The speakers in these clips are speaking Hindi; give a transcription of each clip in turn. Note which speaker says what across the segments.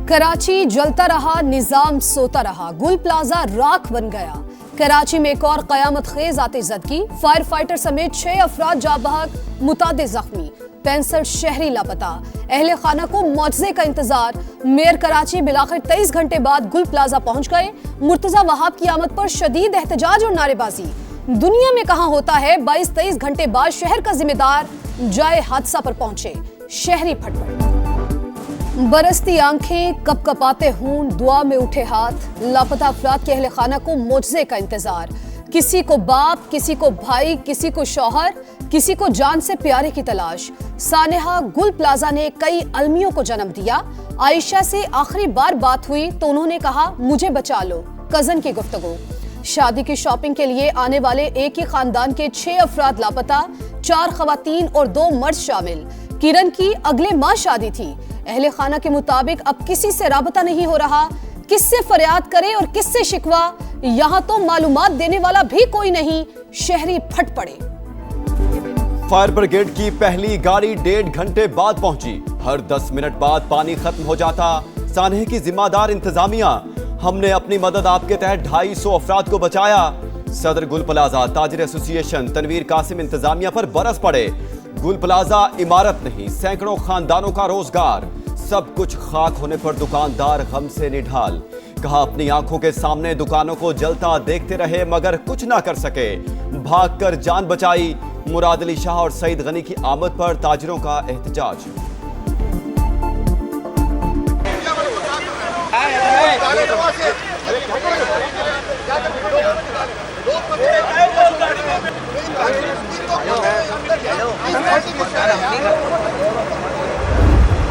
Speaker 1: कराची जलता रहा, निजाम सोता रहा, गुल प्लाजा राख बन गया। कराची में एक और कयामत खेज आतिशज़दगी, फायर फाइटर समेत 6 अफराद जाँ बहक, मुतादिद जख्मी, 65 शहरी लापता। अहले खाना को मुआवजे का इंतजार। मेयर कराची बिलाखिर 23 घंटे बाद गुल प्लाजा पहुंच गए। मुर्तजा वहाब की आमद पर शदीद एहतजाज और नारेबाजी। दुनिया में कहां होता है 22-23 घंटे बाद शहर का जिम्मेदार जाए हादसा पर पहुंचे, शहरी फटफट। बरसती आंखें, कपकपाते होंठ, दुआ में उठे हाथ, लापता अफराद के अहले खाना को मुआवजे का इंतजार। किसी को बाप, किसी को भाई, किसी को शौहर, किसी को जान से प्यारे की तलाश। सानेहा गुल प्लाजा ने कई अलमियों को जन्म दिया। आयशा से आखिरी बार बात हुई तो उन्होंने कहा, मुझे बचा लो। कजन की गुफ्तगू। शादी की शॉपिंग के लिए आने वाले एक ही खानदान के 6 अफराद लापता, 4 खवातीन और 2 मर्द शामिल। किरण की अगले माह शादी थी। अहले खाना के मुताबिक अब किसी से राबता नहीं हो रहा। किससे फरियाद करे और किससे शिकवा, यहाँ तो मालूमात देने वाला भी कोई नहीं। शहरी फट पड़े।
Speaker 2: फायर ब्रिगेड की पहली गाड़ी 1.5 घंटे बाद पहुंची। हर 10 मिनट बाद पानी खत्म हो जाता। सानहे की जिम्मेदार इंतजामिया। हमने अपनी मदद आपके तहत 250 अफराद को बचाया। सदर गुल प्लाजा ताजिर एसोसिएशन तनवीर कासिम इंतजामिया पर बरस पड़े। गुल प्लाजा इमारत नहीं, सैकड़ों खानदानों का रोजगार। सब कुछ खाक होने पर दुकानदार गम से निढाल। कहा, अपनी आंखों के सामने दुकानों को जलता देखते रहे मगर कुछ ना कर सके। भागकर जान बचाई। मुराद अली शाह और सईद गनी की आमद पर ताजिरों का एहतजाज।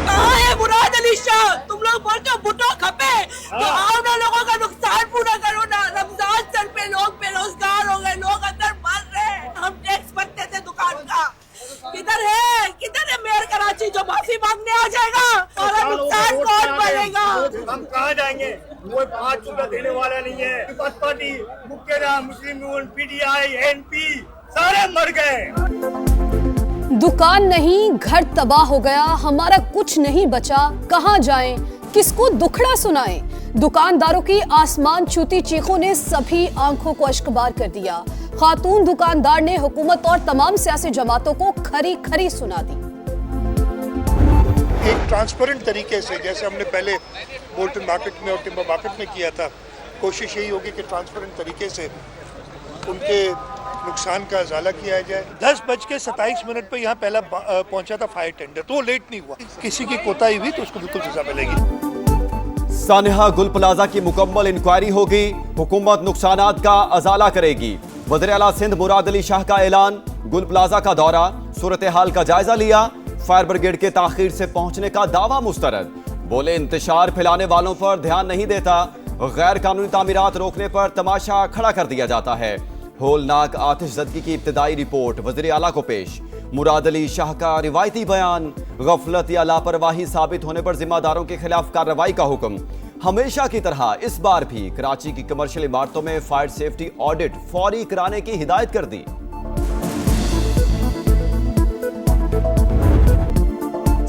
Speaker 3: कहाँ है मुराद अली शाह? तुम लोग बोलते हो बुटो खपे, तो आओ ना, लोगों का नुकसान पूरा करो ना। रमजान सर पे लोग बेरोजगार हो गए, लोग अंदर मर रहे हैं। हम टैक्स भरते थे दुकान का। किधर है मेयर कराची जो माफी मांगने आ जाएगा? और नुकसान कौन भरेगा?
Speaker 4: हम कहाँ जाएंगे? कोई 5 रुपया देने वाला नहीं है। पीपल्स पार्टी, मुक्केरा, मुस्लिम यूनियन, पीटीआई, एनपी सारे मर गए।
Speaker 1: दुकान नहीं, घर तबाह हो गया। हमारा कुछ नहीं बचा। कहां जाएं? किसको दुखड़ा सुनाएं? दुकानदारों की आसमान छूती चीखों ने सभी आंखों को अश्कबार कर दिया। खातून दुकानदार ने हुकूमत और तमाम सियासी जमातों को खरी खरी सुना दी।
Speaker 5: एक ट्रांसपेरेंट तरीके से, जैसे हमने पहले बोल्टन मार्केट में और टिम्बर मार्केट में किया था, कोशिश यही होगी कि ट्रांसपेरेंट तरीके से उनके नुकसान का अजाला किया जाए। 10:27 पर यहाँ पहला पहुंचा था फायर टेंडर, तो लेट नहीं हुआ। किसी की कोताही हुई तो उसको बिल्कुल सजा मिलेगी।
Speaker 2: सानेहा गुल प्लाजा की मुकम्मल इंक्वायरी होगी। हुकूमत नुकसानात का अजाला करेगी। वज़ीर आला सिंध मुराद अली शाह का ऐलान। गुल प्लाजा का दौरा, सूरत हाल का जायजा लिया। फायर ब्रिगेड के ताखीर से पहुंचने का दावा मुस्तरद। बोले, इंतशार फैलाने वालों पर ध्यान नहीं देता। गैर कानूनी तामीरात रोकने पर तमाशा खड़ा कर दिया जाता है। होलनाक आतिशज़दगी की इब्तिदाई रिपोर्ट वज़ीर आला को पेश। मुराद अली शाह का रिवायती बयान। गफलत या लापरवाही साबित होने पर जिम्मेदारों के खिलाफ कार्रवाई का हुक्म। हमेशा की तरह इस बार भी कराची की कमर्शियल इमारतों में फायर सेफ्टी ऑडिट फौरी कराने की हिदायत कर दी।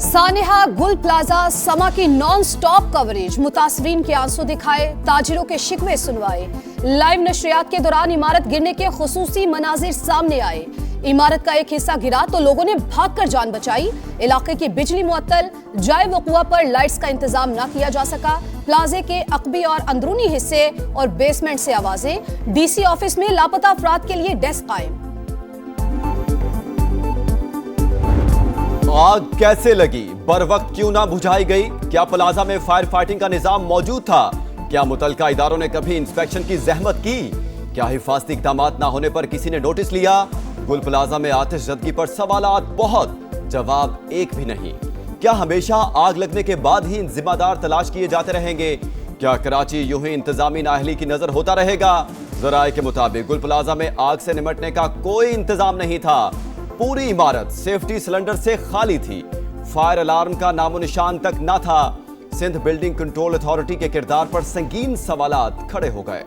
Speaker 1: सानेहा गुल प्लाजा समा की नॉन स्टॉप कवरेज। मुतासरीन के आंसू दिखाए, ताजिरों के शिकवे सुनवाए। लाइव नशरियात के दौरान इमारत गिरने के खुसूसी मनाजिर सामने आए। इमारत का एक हिस्सा गिरा तो लोगों ने भागकर जान बचाई। इलाके की बिजली मुअत्तल, जाए वक़ुआ पर लाइट्स का इंतजाम न किया जा सका। प्लाजे के अकबी और अंदरूनी हिस्से और बेसमेंट से आवाजें। डीसी ऑफिस में लापता अफराद के लिए डेस्क कायम।
Speaker 2: आग कैसे लगी? बर वक्त क्यों ना बुझाई गई? क्या प्लाजा में फायर फाइटिंग का निजाम मौजूद था? क्या मुतलका इदारों ने कभी इंस्पेक्शन की जहमत की? क्या हिफाजती इक़दामात ना होने पर किसी ने नोटिस लिया? गुल प्लाजा में आतिशज़दगी पर सवालात बहुत, जवाब एक भी नहीं। क्या हमेशा आग लगने के बाद ही जिम्मेदार तलाश किए जाते रहेंगे? क्या कराची यूं ही इंतजामी नाअहली की नजर होता रहेगा? ज़राए के मुताबिक गुल प्लाजा में आग से निपटने का कोई इंतजाम नहीं था। पूरी इमारत सेफ्टी सिलेंडर से खाली थी। फायर अलार्म का नामो निशान तक न था। सिंध बिल्डिंग कंट्रोल अथॉरिटी के किरदार पर संगीन सवालात खड़े हो गए।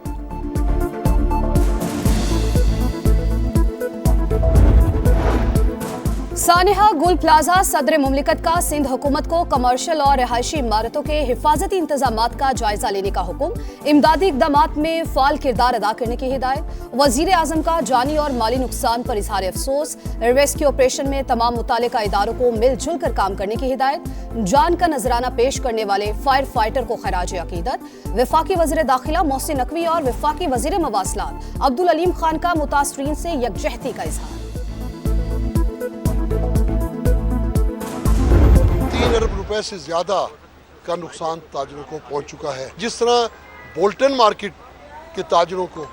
Speaker 1: सानेहा गुल प्लाजा सदर मुमलिकत का सिंध हुकूमत को कमर्शियल और रिहायशी इमारतों के हिफाजती इंतजामात का जायजा लेने का हुक्म, इमदादी इकदामात में फाल किरदार अदा करने की हिदायत। वजीर आजम का जानी और माली नुकसान पर इजहार अफसोस। रेस्क्यू ऑपरेशन में तमाम मुतालिका इदारों को मिलजुल कर काम करने की हिदायत। जान का नजराना पेश करने वाले फायर फाइटर को खराज अकीदत। वफाकी वजीर दाखिला मोहसिन नकवी और वफाकी वजीर मवासलात अब्दुल अलीम खान का मुतासरीन से यकजहती का इजहार।
Speaker 6: 3 अरब रुपए से ज़्यादा का नुकसान ताजरों को पहुंच चुका है। जिस तरह बोल्टन मार्केट के ताजरों को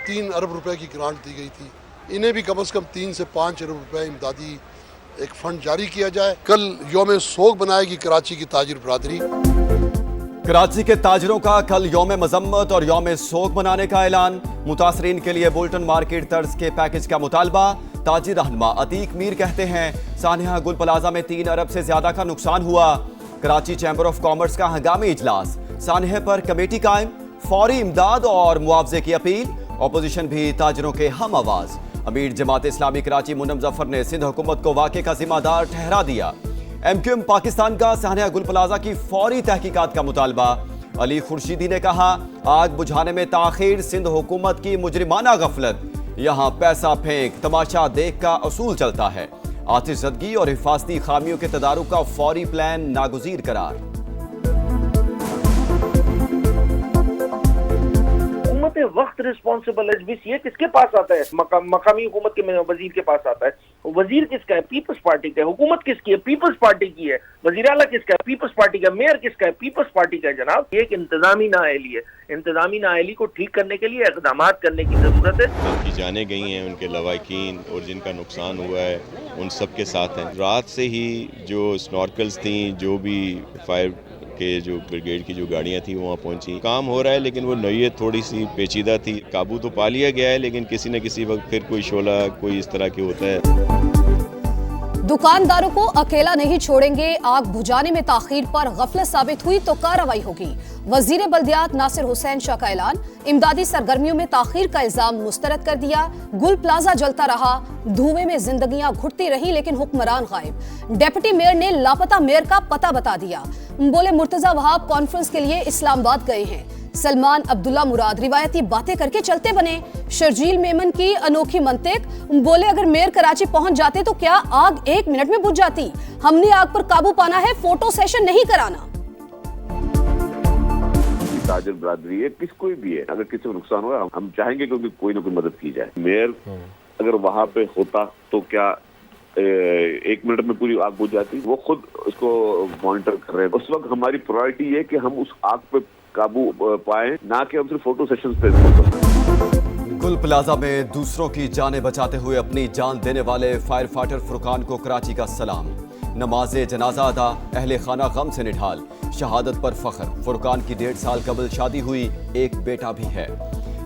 Speaker 6: 3 अरब रुपए की ग्रांट दी गई थी, इन्हें भी कम से कम 3 से 5 अरब रुपए इमदादी एक फंड जारी किया जाए। कल यौम सोग बनाएगी कराची की ताजिर बरादरी।
Speaker 2: कराची के ताजिरों का कल यौम मजम्मत और यौम सोग मनाने का ऐलान। मुतासरीन के लिए बोल्टन मार्केट तर्ज के पैकेज का मुतालबा। ताजिर रहनुमा अतीक मीर कहते हैं, सानिया गुल प्लाजा में 3 अरब से ज्यादा का नुकसान हुआ। कराची चैम्बर ऑफ कॉमर्स का हंगामी इजलास, सानिया पर कमेटी कायम, फौरी इमदाद और मुआवजे की अपील। अपोजिशन भी ताजिरों के हम आवाज। अमीर जमात इस्लामी कराची मुन्नम जफर ने सिंध हुकूमत को वाक़े का जिम्मेदार ठहरा दिया। MQM पाकिस्तान का सानिया गुल प्लाजा की फौरी तहकीकात का मुतालबा। अली खुर्शीदी ने कहा, आग बुझाने में ताखीर सिंध हुकूमत की मुजरिमाना गफलत। यहाँ पैसा फेंक तमाशा देख का असूल चलता है। आतिशज़दगी और हिफाजती खामियों के तदारुक का फौरी प्लान नागुज़ीर करार।
Speaker 7: वक्त रिस्पॉन्सिबल एचबीसीए किसके पास आता है? मकामी हुकूमत के वजीर के पास आता है। वजीर किसका है? पीपल्स पार्टी का है। हुकूमत किसकी है? पीपल्स पार्टी की है। वजीर आला किसका है? पीपल्स पार्टी का। मेयर किसका है? पीपल्स पार्टी का है। जनाब, ये एक इंतजामी नाअहली है। इंतजामी नाअहली को ठीक करने के लिए इक़दाम करने की जरूरत है।
Speaker 8: जिनकी जाने गई हैं, उनके लवाकिन और जिनका नुकसान हुआ है, उन सब के साथ हैं। रात से ही जो स्नॉर्कल्स थी, जो भी फायर के जो ब्रिगेड की जो गाड़ियां थी वहाँ पहुंची। काम हो रहा है, लेकिन वो नौयत थोड़ी सी पेचीदा थी। काबू तो पा लिया गया है, लेकिन किसी न किसी वक्त फिर कोई शोला कोई इस तरह की होता है।
Speaker 1: दुकानदारों को अकेला नहीं छोड़ेंगे, आग बुझाने में ताखीर पर गफलत साबित हुई तो कार्रवाई होगी। वजीर बल्दियात नासिर हुसैन शाह का ऐलान। इमदादी सरगर्मियों में ताखीर का इल्जाम मुस्तरद कर दिया। गुल प्लाजा जलता रहा, धुएं में जिंदगियां घुटती रही, लेकिन हुक्मरान गायब। डेप्यूटी मेयर ने लापता मेयर का पता बता दिया। बोले, मुर्तजा वहाब कॉन्फ्रेंस के लिए इस्लामाबाद गए हैं। सलमान अब्दुल्ला मुराद रिवायती बातें करके चलते बने। शर्जील मेमन की अनोखी मंतिक। बोले, अगर मेयर कराची पहुंच जाते तो क्या आग 1 मिनट में बुझ जाती? हमने आग पर काबू पाना है, फोटो सेशन नहीं कराना।
Speaker 9: ताजिर बरादरी है, किसको भी है, अगर किसी को नुकसान हुआ हम चाहेंगे कि कोई ना कोई मदद की जाए। मेयर अगर वहाँ पे होता तो क्या 1 मिनट में पूरी आग बुझ जाती? वो खुद उसको मॉनिटर कर रहे हैं। उस वक्त हमारी प्रायोरिटी है कि हम उस आग पे काबू पाए, ना कि हम सिर्फ फोटो सेशंस पे।
Speaker 2: गुल प्लाजा में दूसरों की जानें बचाते हुए अपनी जान देने वाले फायर फाइटर फुरकान को कराची का सलाम। नमाज़े जनाजा अदा, अहले खाना गम से निढाल। शहादत पर फख्र। फुरकान की 1.5 साल कबल शादी हुई, एक बेटा भी है।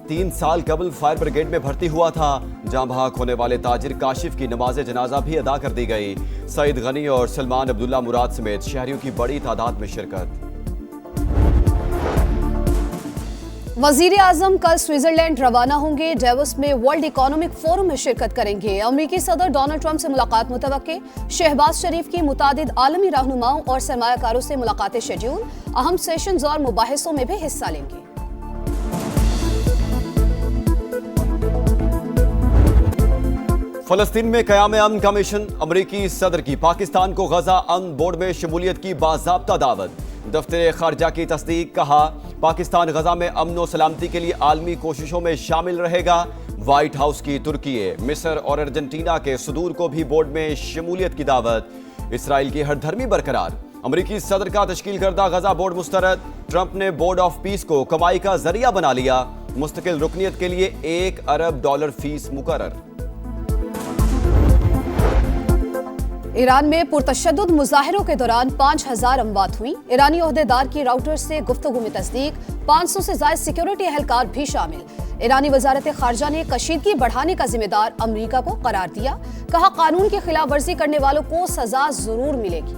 Speaker 2: 3 साल कबल फायर ब्रिगेड में भर्ती हुआ था। जाँ बहक होने वाले ताजिर काशिफ की नमाज जनाजा भी अदा कर दी गई। सईद गनी और सलमान अब्दुल्ला मुराद समेत शहरियों की बड़ी तादाद में शिरकत।
Speaker 1: वजीर आजम कल स्विट्जरलैंड रवाना होंगे। डेवोस में वर्ल्ड इकोनॉमिक फोरम में शिरकत करेंगे। अमेरिकी सदर डोनाल्ड ट्रंप से मुलाकात मुतवक्के। शहबाज शरीफ की मुतादिद आलमी रहनुमाओं और सरमायाकारों से मुलाकातें शेड्यूल। अहम सेशंस और मुबाहिसों में भी हिस्सा लेंगे।
Speaker 2: फलस्तीन में क़याम अमन कमीशन। अमरीकी सदर की पाकिस्तान को गजा अमन बोर्ड में शमूलियत की बाज़ाब्ता दावत। दफ्तर खारजा की तस्दीक। कहा, पाकिस्तान गजा में अमन और सलामती के लिए आलमी कोशिशों में शामिल रहेगा। व्हाइट हाउस की तुर्की, मिस्र और अर्जेंटीना के सदूर को भी बोर्ड में शमूलियत की दावत। इसराइल की हरधर्मी बरकरार। अमरीकी सदर का तश्कील करदा गजा बोर्ड मुस्तरद। ट्रंप ने बोर्ड ऑफ पीस को कमाई का जरिया बना लिया। मुस्तकिल रुकनियत के लिए $1 अरब फीस मुकर्रर।
Speaker 1: ईरान में पुरतशद्दुद मुजाहिरों के दौरान 5000 अमवात हुई। ईरानी ओहदेदार की राउटर से गुफ्तगू में तस्दीक। 500 से ज्यादा सिक्योरिटी एहलकार भी शामिल। ईरानी वजारत खारजा ने कशीदगी बढ़ाने का जिम्मेदार अमरीका को करार दिया। कहा, कानून की खिलाफ वर्जी करने वालों को सजा जरूर मिलेगी।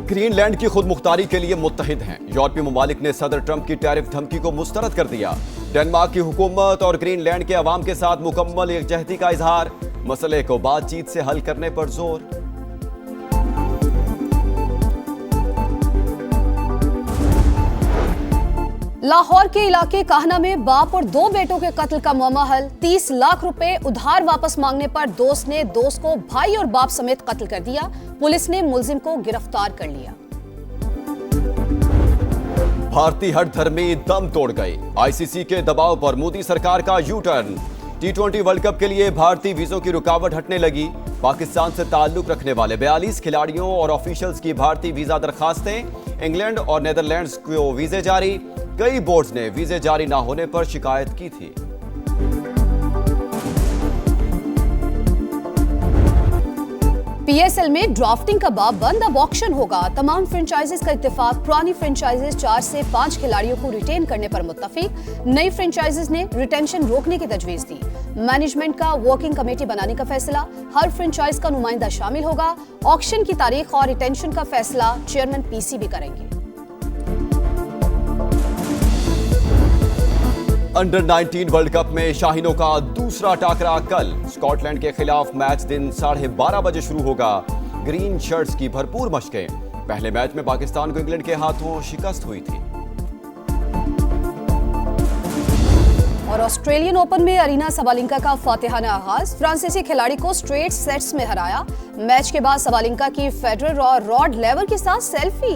Speaker 2: ग्रीनलैंड की खुद मुख्तारी के लिए मुत्तहिद हैं। यूरोपीय ममालिक ने सदर ट्रंप की टैरिफ धमकी को मुस्तरद कर दिया। डेनमार्क की हुकूमत और ग्रीनलैंड के अवाम के साथ मुकम्मल यकजहती का इजहार, मसले को बातचीत से हल करने पर जोर।
Speaker 1: लाहौर के इलाके काहना में बाप और 2 बेटों के कत्ल का मामला हल। 30 लाख रुपए उधार वापस मांगने पर दोस्त ने दोस्त को भाई और बाप समेत कत्ल कर दिया। पुलिस ने मुलजिम को गिरफ्तार कर लिया।
Speaker 2: भारतीय हठधर्मी दम तोड़ गए। आईसीसी के दबाव पर मोदी सरकार का U turn. T20 world cup के लिए भारतीय वीजों की रुकावट हटने लगी। पाकिस्तान से ताल्लुक रखने वाले 42 खिलाड़ियों और ऑफिशियल्स की भारतीय वीजा दरखास्तें। इंग्लैंड और नेदरलैंड्स को वीजे जारी। कई बोर्ड्स ने वीजे जारी न होने पर शिकायत की थी।
Speaker 1: PSL में ड्राफ्टिंग का बाब बंद, अब ऑक्शन होगा। तमाम फ्रेंचाइजीज का इत्तेफाक। पुरानी फ्रेंचाइजीज 4 से 5 खिलाड़ियों को रिटेन करने पर मुत्तफिक। नई फ्रेंचाइजीज ने रिटेंशन रोकने की तजवीज दी। मैनेजमेंट का वर्किंग कमेटी बनाने का फैसला। हर फ्रेंचाइज का नुमाइंदा शामिल होगा। ऑक्शन की तारीख और रिटेंशन का फैसला चेयरमैन PCB करेंगे।
Speaker 2: अंडर 19 वर्ल्ड कप में शाहीनों का दूसरा टाकरा कल। स्कॉटलैंड के खिलाफ मैच दिन 12:30 बजे शुरू होगा। ग्रीन शर्ट्स की भरपूर मशकें। पहले मैच में पाकिस्तान को इंग्लैंड के हाथों शिकस्त हुई थी।
Speaker 1: और ऑस्ट्रेलियन ओपन में अरीना सबालेंका का फातिहाना आगाज। फ्रांसीसी खिलाड़ी को स्ट्रेट सेट्स में हराया। मैच के बाद सबालेंका की फेडरर और रॉड लेवर के साथ सेल्फी।